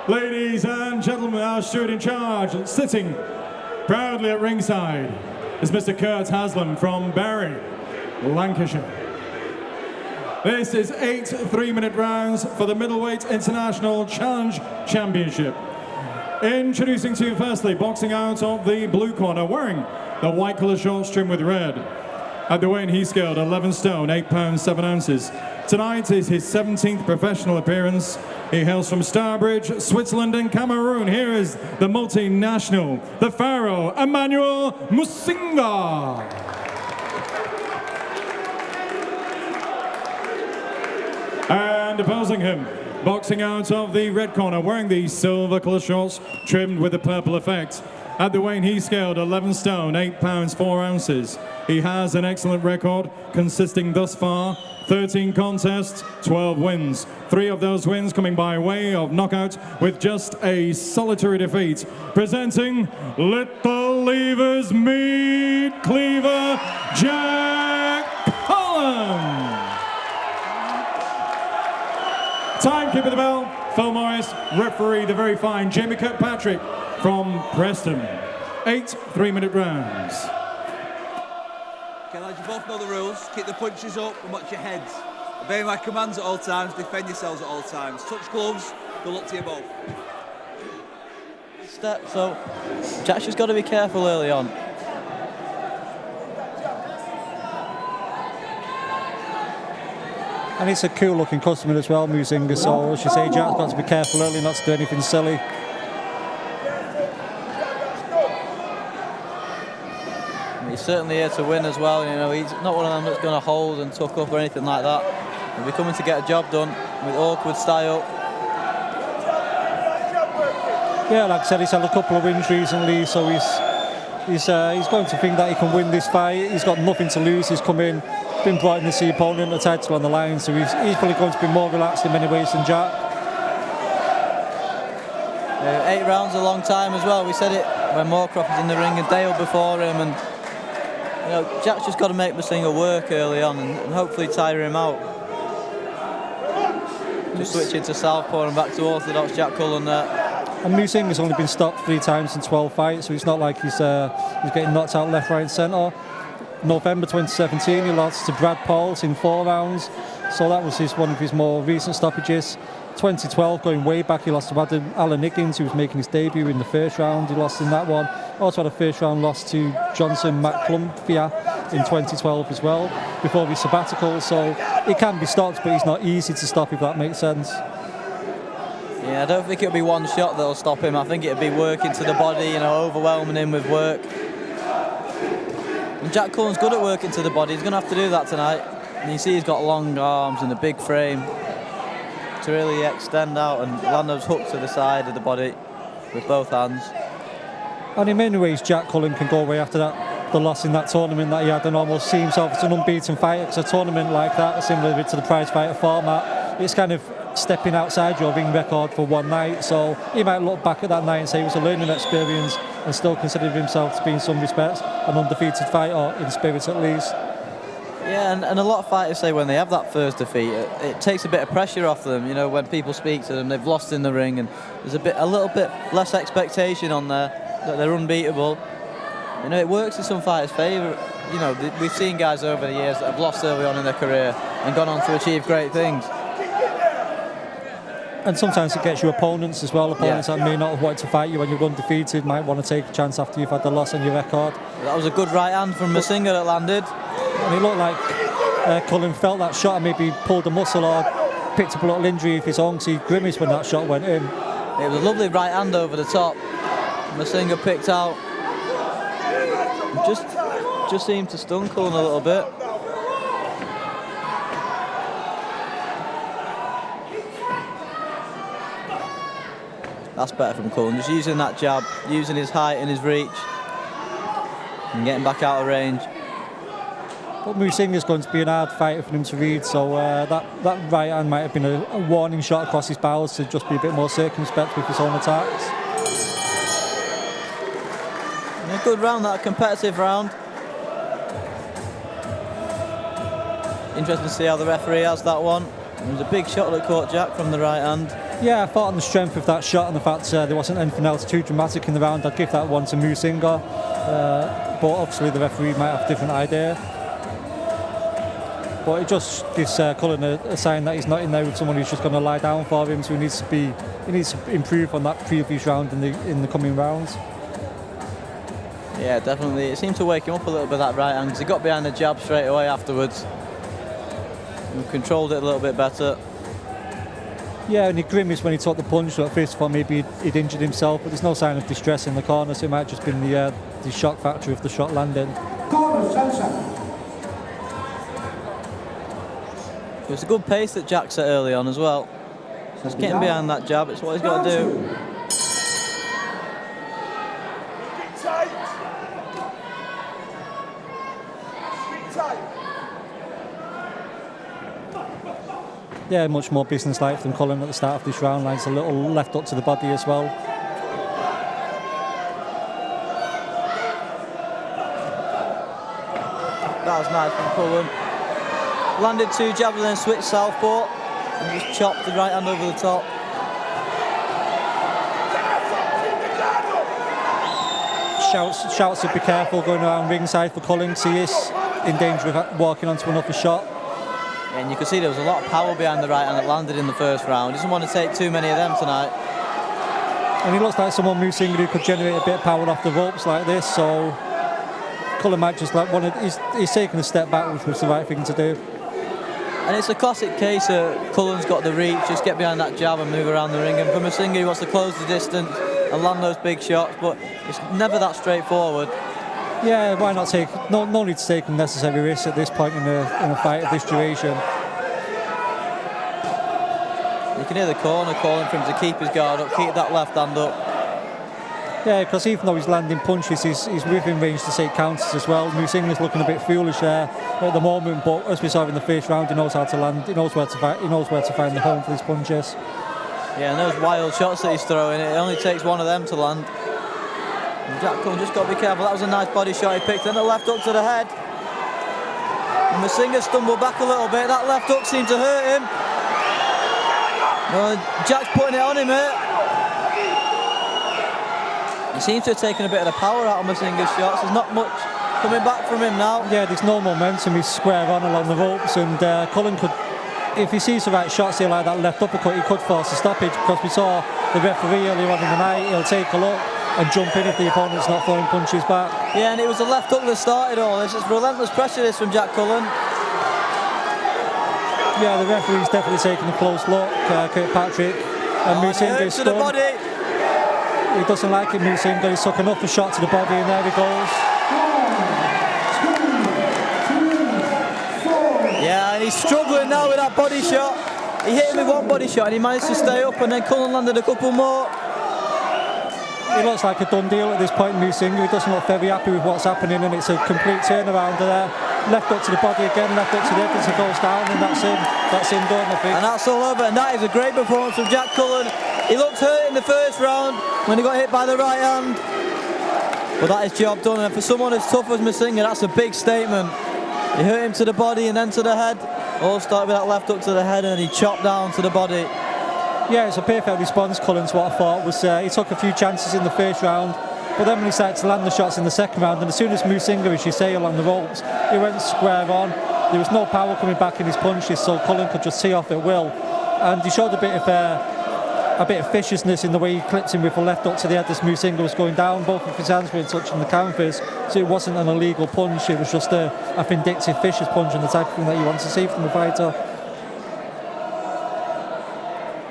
Ladies and gentlemen, our steward in charge, sitting proudly at ringside, is Mr. Kurt Haslam from Bury, Lancashire. This is 8 3-minute rounds for the Middleweight International Challenge Championship. Introducing to you firstly, boxing out of the blue corner, wearing the white colour shorts trimmed with red. At the weight he scaled 11 stone, 8 pounds 7 ounces. Tonight is his 17th professional appearance. He hails from Starbridge, Switzerland and Cameroon. Here is the multinational, the Pharaoh, Emmanuel Moussinga. And opposing him, boxing out of the red corner, wearing the silver colour shorts trimmed with the purple effect. At the weight he scaled 11 stone, 8 pounds 4 ounces. He has an excellent record, consisting thus far 13 contests, 12 wins. 3 of those wins coming by way of knockout, with just a solitary defeat. Presenting Little Levers Meat Cleaver, Jack Cullen. Timekeeper of the bell, Phil Morris. Referee, the very fine Jamie Kirkpatrick from Preston. 8 3-minute rounds. Okay, lads, you both know the rules. Keep the punches up and watch your heads. Obey my commands at all times, defend yourselves at all times. Touch gloves, good luck to you both. So, Jack's just got to be careful early on. And it's a cool looking customer as well, Moussinga, so as you say, Jack's got to be careful early not to do anything silly. He's certainly here to win as well, you know, he's not one of them that's going to hold and tuck up or anything like that. He'll be coming to get a job done with awkward style. Yeah, like I said, he's had a couple of wins recently, so he's going to think that he can win this fight. He's got nothing to lose, he's come in, been brought in to see the opponent, the title on the line, so he's probably going to be more relaxed in many ways than Jack. 8 rounds a long time as well. We said it when Moorcroft was in the ring and Dale before him, and you know, Jack's just got to make Moussinga work early on and hopefully tire him out. Just switching to southpaw and back to orthodox Jack Cullen there. And Moussinga's only been stopped 3 times in 12 fights, so it's not like he's getting knocked out left, right and centre. November 2017 he lost to Brad Pauls in 4 rounds, so that was one of his more recent stoppages. 2012, going way back, he lost to Alan Higgins, who was making his debut in the first round. He lost in that one. Also had a first round loss to Johnson McClumpia in 2012 as well, before his sabbatical, so he can be stopped, but he's not easy to stop, if that makes sense. Yeah, I don't think it'll be one shot that'll stop him. I think it'll be working to the body, you know, overwhelming him with work. And Jack Cullen's good at working to the body. He's going to have to do that tonight. And you see he's got long arms and a big frame to really extend out and land those hooks to the side of the body with both hands. And in many ways, Jack Cullen can go away after the loss in that tournament that he had, and almost see himself as an unbeaten fighter, because a tournament like that, similar to the prize fighter format, it's kind of stepping outside your ring record for one night, so he might look back at that night and say it was a learning experience and still consider himself to be in some respects an undefeated fighter, in spirit at least. Yeah, and a lot of fighters say when they have that first defeat, it takes a bit of pressure off them. You know, when people speak to them, they've lost in the ring, and there's a little bit less expectation on there that they're unbeatable. You know, it works in some fighters' favour. You know, we've seen guys over the years that have lost early on in their career and gone on to achieve great things. And sometimes it gets you opponents as well. Opponents that may not have wanted to fight you when you're undefeated might want to take a chance after you've had the loss on your record. That was a good right hand from Moussinga that landed. And it looked like Cullen felt that shot and maybe pulled a muscle or picked up a little injury of his own, because he grimaced when that shot went in. It was a lovely right hand over the top. Moussinga picked out. Just seemed to stun Cullen a little bit. That's better from Cullen, just using that jab, using his height and his reach, and getting back out of range. But Moussinga's going to be an hard fighter for him to read, so that right hand might have been a warning shot across his bowels to just be a bit more circumspect with his own attacks. And a good round, that competitive round. Interesting to see how the referee has that one. It was a big shot that caught Jack from the right hand. Yeah, I thought on the strength of that shot and the fact there wasn't anything else too dramatic in the round, I'd give that one to Moussinga. But obviously the referee might have a different idea. But it just gives Cullen a sign that he's not in there with someone who's just going to lie down for him. So he needs to improve on that previous round in the coming rounds. Yeah, definitely. It seemed to wake him up a little bit, that right hand, because he got behind the jab straight away afterwards and controlled it a little bit better. Yeah, and he grimaced when he took the punch, so at first I thought maybe he'd injured himself, but there's no sign of distress in the corner, so it might have just been the shock factor of the shot landing. It was a good pace that Jack set early on as well. Just getting behind that jab, it's what he's got to do. Yeah, much more business-like than Cullen at the start of this round. Lands a little left up to the body as well. That was nice from Cullen. Landed 2 jabs and then switched southpaw and just chopped the right hand over the top. Shouts to be careful going around ringside for Cullen, because he is in danger of walking onto another shot. And you could see there was a lot of power behind the right hand that landed in the first round. He doesn't want to take too many of them tonight. And he looks like someone Moussinga who could generate a bit of power off the ropes like this, so Cullen might just like he's taken a step back, which was the right thing to do. And it's a classic case of Cullen's got the reach, just get behind that jab and move around the ring. And for Moussinga, he wants to close the distance and land those big shots, but it's never that straightforward. Yeah, why not take? No need to take unnecessary risks at this point in a fight of this duration. You can hear the corner calling for him to keep his guard up, keep that left hand up. Yeah, because even though he's landing punches, he's within range to take counters as well. Moussinga's looking a bit foolish there at the moment, but as we saw in the first round, he knows how to land. He knows where to find the home for his punches. Yeah, and those wild shots that he's throwing, it only takes one of them to land. And Jack Cullen just got to be careful. That was a nice body shot he picked, and the left hook to the head. And Moussinga stumbled back a little bit. That left hook seemed to hurt him. No, Jack's putting it on him here. He seems to have taken a bit of the power out of Moussinga's shots. There's not much coming back from him now. Yeah, there's no momentum. He's square on along the ropes, and Cullen could, if he sees the right shots here like that left uppercut, he could force a stoppage, because we saw the referee earlier on in the night. He'll take a look and jump in if the opponent's not throwing punches back. Yeah, and it was the left hook that started all this. It's relentless pressure this from Jack Cullen. Yeah, the referee's definitely taking a close look. Kirkpatrick and Moussinga to the body. He doesn't like it, Moussinga. He's took another shot to the body, and there he goes. Yeah, and he's struggling now with that body shot. He hit him with one body shot and he managed to stay up, and then Cullen landed a couple more. He looks like a done deal at this point, Moussinga. He doesn't look very happy with what's happening, and it's a complete turnaround there. Left up to the body again, left up to the head as he goes down, and that's him. That's him done, I think. And that's all over, and that is a great performance from Jack Cullen. He looked hurt in the first round when he got hit by the right hand, but that is job done. And for someone as tough as Moussinga, that's a big statement. He hurt him to the body and then to the head. All started with that left hook to the head, and then he chopped down to the body. Yeah, it's a perfect response, Cullen, to what I thought was he took a few chances in the first round, but then when he started to land the shots in the second round, and as soon as Moussinga, as you say, along the ropes, he went square on. There was no power coming back in his punches, so Cullen could just tee off at will. And he showed a bit of viciousness in the way he clipped him with a left hook to the head as Moussinga was going down. Both of his hands were touching the canvas, so it wasn't an illegal punch, it was just a vindictive, vicious punch, and the type of thing that you want to see from a fighter.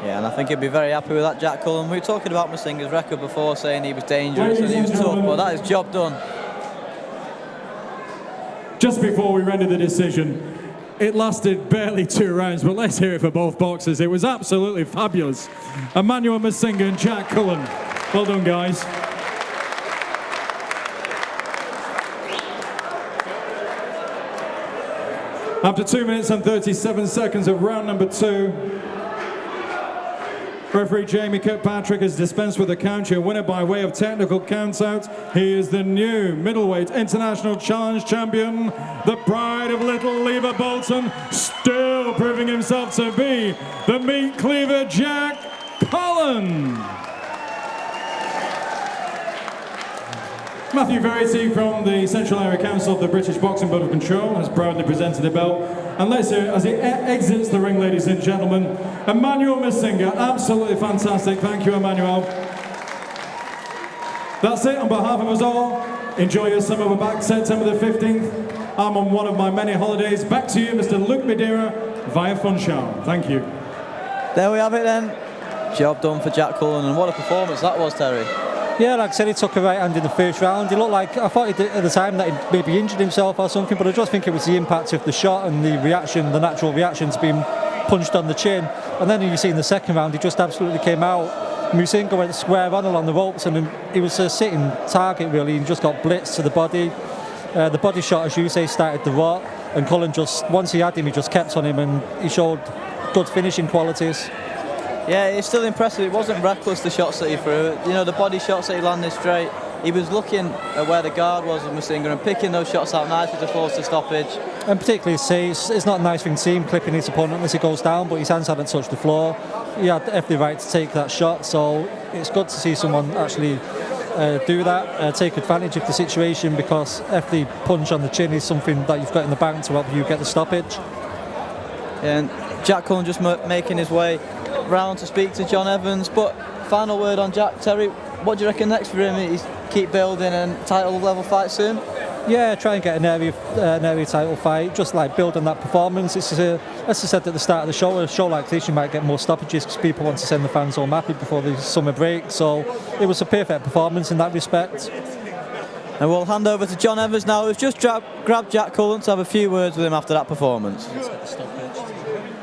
Yeah, and I think he'd be very happy with that, Jack Cullen. We were talking about Moussinga's record before, saying he was dangerous and he was tough, but that is job done. Just before we rendered the decision, it lasted barely 2 rounds, but let's hear it for both boxers. It was absolutely fabulous. Emmanuel Moussinga and Jack Cullen. Well done, guys. After 2 minutes and 37 seconds of round number 2, referee Jamie Kirkpatrick has dispensed with a count. Your winner by way of technical countout. He is the new middleweight international challenge champion, the pride of Little Lever Bolton, still proving himself to be the meat cleaver, Jack Cullen. Matthew Verity from the Central Area Council of the British Boxing Board of Control has proudly presented the belt. And let's hear, as he exits the ring, ladies and gentlemen, Emmanuel Moussinga. Absolutely fantastic. Thank you, Emmanuel. That's it on behalf of us all. Enjoy your summer. We're back September the 15th. I'm on one of my many holidays. Back to you, Mr. Luke Madeira, via Funchal. Thank you. There we have it then. Job done for Jack Cullen, and what a performance that was, Terry. Yeah, like I said, he took a right hand in the first round. He looked like, I thought he did at the time that he maybe injured himself or something, but I just think it was the impact of the shot and the reaction, the natural reaction to being punched on the chin. And then you see in the second round, he just absolutely came out. Moussinga went square on along the ropes, and he was a sitting target really. He just got blitzed to the body. The body shot, as you say, started the rot, and Cullen just, once he had him, he just kept on him, and he showed good finishing qualities. Yeah, it's still impressive. It wasn't reckless, the shots that he threw. You know, the body shots that he landed straight. He was looking at where the guard was of Moussinga and picking those shots out nicely to force the stoppage. And particularly, say, it's not a nice thing to see him clipping his opponent as he goes down, but his hands hadn't touched the floor. He had every right to take that shot, so it's good to see someone actually do that, take advantage of the situation, because every punch on the chin is something that you've got in the bank to help you get the stoppage. And Jack Cullen just making his way round to speak to John Evans. But final word on Jack, Terry, what do you reckon next for him? He's keep building and title level fight soon? Yeah, try and get an area title fight, just like build on that performance. It's as I said at the start of the show, a show like this you might get more stoppages because people want to send the fans home happy before the summer break, so it was a perfect performance in that respect. And we'll hand over to John Evans now, who's just grabbed Jack Cullen to have a few words with him after that performance.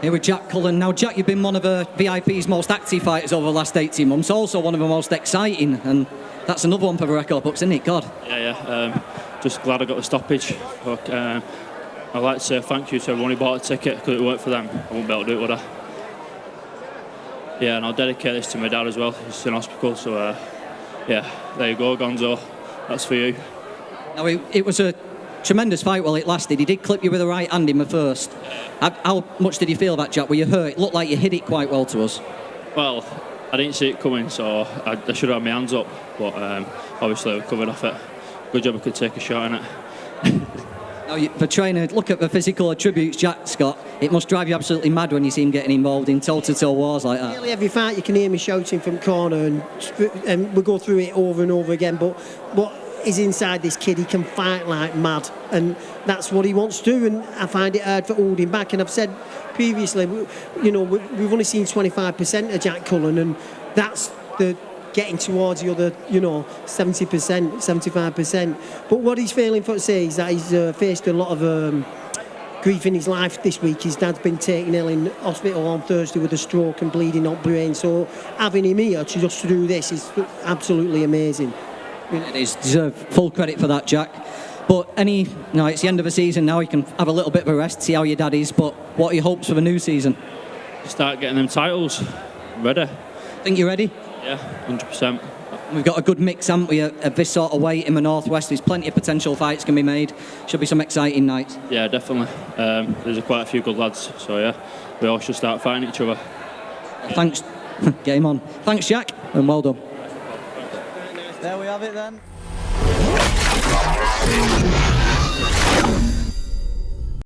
Here with Jack Cullen. Now, Jack, you've been one of VIP's most active fighters over the last 18 months, also one of the most exciting, and that's another one for the record books, isn't it? God. Yeah. Just glad I got the stoppage. But, I'd like to say thank you to everyone who bought a ticket, because it weren't for them, I wouldn't be able to do it, would I? Yeah, and I'll dedicate this to my dad as well. He's in hospital, so yeah, there you go, Gonzo. That's for you. Now, it was a tremendous fight while it lasted. He did clip you with the right hand in the first. How much did you feel that, Jack? Were you hurt? It looked like you hit it quite well to us. Well, I didn't see it coming, so I should have had my hands up, but obviously I recovered off it. Good job I could take a shot in it. Now, for trainer, look at the physical attributes Jack Scott. It must drive you absolutely mad when you see him getting involved in toe-to-toe wars like that. Nearly every fight you can hear me shouting from corner, and we go through it over and over again, but what is inside this kid, he can fight like mad, and that's what he wants to do, and I find it hard for holding back. And I've said previously, you know, we've only seen 25% of Jack Cullen, and that's the getting towards the other, you know, 70%, 75%. But what he's failing for to say is that he's faced a lot of grief in his life this week. His dad's been taken ill in hospital on Thursday with a stroke and bleeding up brain, so having him here to just do this is absolutely amazing. It is. Deserve full credit for that, Jack. But it's the end of the season now. You can have a little bit of a rest, see how your dad is. But what are your hopes for the new season? Start getting them titles. Ready. Think you're ready? Yeah, 100%. We've got a good mix, haven't we, of this sort of weight in the Northwest. There's plenty of potential fights can be made. Should be some exciting nights. Yeah, definitely. There's quite a few good lads, so yeah, we all should start fighting each other. Thanks. Game on. Thanks, Jack, and well done. There we have it then.